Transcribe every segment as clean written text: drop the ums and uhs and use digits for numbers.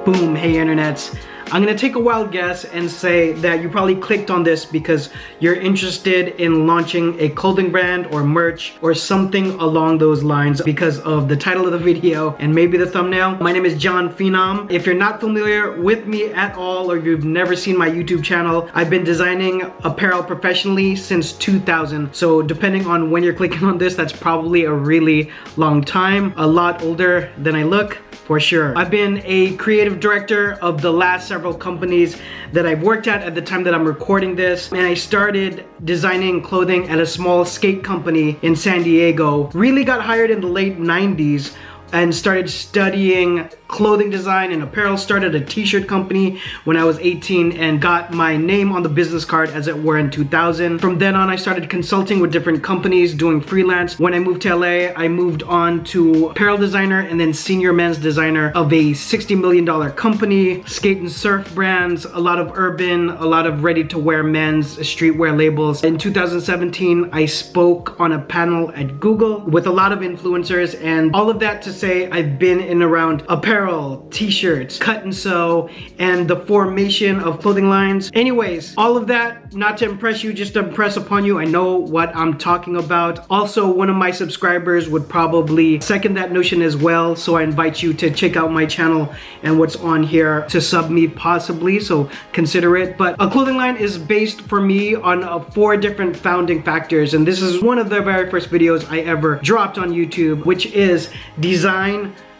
Boom, hey internets. I'm gonna take a wild guess and say that you probably clicked on this because you're interested in launching a clothing brand or merch or something along those lines because of the title of the video and maybe the thumbnail. My name is John Phenom. If you're not familiar with me at all or you've never seen my YouTube channel, I've been designing apparel professionally since 2000. So depending on when you're clicking on this, that's probably a really long time. A lot older than I look, for sure. I've been a creative director of the last several companies that I've worked at the time that I'm recording this, and I started designing clothing at a small skate company in San Diego. Really got hired in the late 90s and started studying clothing design and apparel. Started a t-shirt company when I was 18 and got my name on the business card, as it were, in 2000. From then on, I started consulting with different companies, doing freelance. When I moved to LA, I moved on to apparel designer and then senior men's designer of a $60 million company, skate and surf brands, a lot of urban, a lot of ready-to-wear men's streetwear labels. In 2017, I spoke on a panel at Google with a lot of influencers, and all of that to say I've been in around apparel, t-shirts, cut and sew, and the formation of clothing lines. Anyways, all of that, not to impress you, just to impress upon you. I know what I'm talking about. Also, one of my subscribers would probably second that notion as well, so I invite you to check out my channel and what's on here to sub me possibly, so consider it. But a clothing line is based for me on 4 different founding factors, and this is one of the very first videos I ever dropped on YouTube, which is design,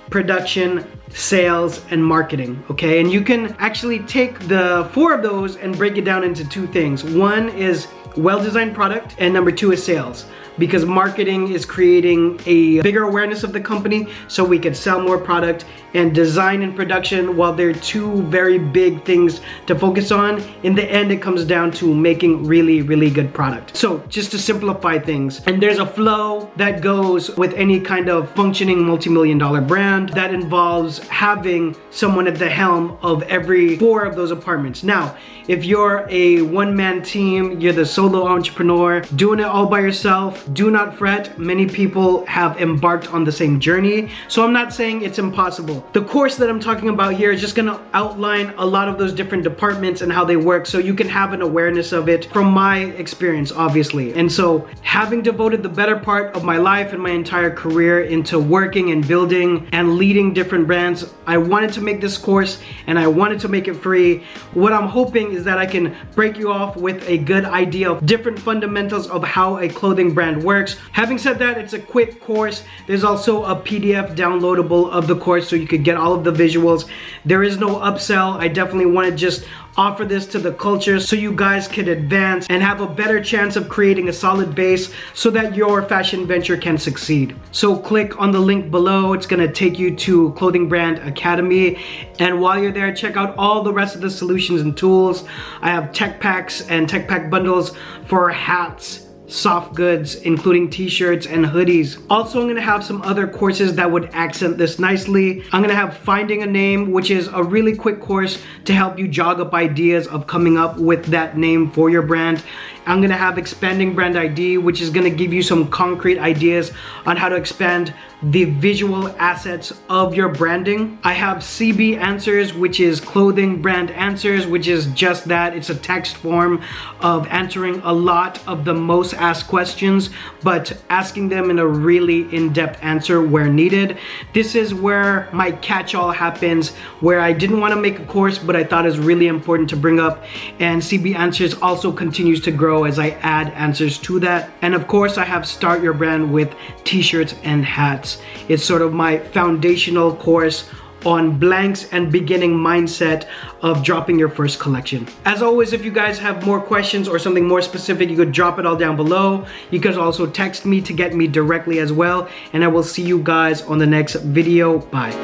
production, sales, and marketing. Okay, and you can actually take the 4 of those and break it down into 2 things. One is well-designed product, and number 2 is sales, because marketing is creating a bigger awareness of the company so we could sell more product. And design and production, while they're 2 very big things to focus on, in the end it comes down to making really good product. So just to simplify things, and there's a flow that goes with any kind of functioning multi-million-dollar brand that involves having someone at the helm of every 4 of those departments. Now, if you're a one-man team, you're the solo entrepreneur doing it all by yourself, do not fret. Many people have embarked on the same journey, so I'm not saying it's impossible. The course that I'm talking about here is just gonna outline a lot of those different departments and how they work so you can have an awareness of it from my experience, obviously. And so, having devoted the better part of my life and my entire career into working and building and leading different brands, I wanted to make this course and I wanted to make it free. What I'm hoping is that I can break you off with a good idea of different fundamentals of how a clothing brand works. Having said that, it's a quick course. There's also a PDF downloadable of the course so you could get all of the visuals. There is no upsell. I definitely want to just offer this to the culture so you guys could advance and have a better chance of creating a solid base so that your fashion venture can succeed. So click on the link below. It's gonna take you to Clothing Brand Academy, and while you're there, check out all the rest of the solutions and tools. I have tech packs and tech pack bundles for hats, soft goods, including t-shirts and hoodies. Also, I'm gonna have some other courses that would accent this nicely. I'm gonna have Finding a Name, which is a really quick course to help you jog up ideas of coming up with that name for your brand. I'm gonna have Expanding Brand ID, which is gonna give you some concrete ideas on how to expand the visual assets of your branding. I have CB Answers, which is Clothing Brand Answers, which is just that. It's a text form of answering a lot of the most asked questions, but asking them in a really in-depth answer where needed. This is where my catch-all happens, where I didn't want to make a course, but I thought it was really important to bring up, and CB Answers also continues to grow as I add answers to that. And of course, I have Start Your Brand with t-shirts and hats. It's sort of my foundational course on blanks and beginning mindset of dropping your first collection. As always, if you guys have more questions or something more specific, you could drop it all down below. You could also text me to get me directly as well, and I will see you guys on the next video. Bye.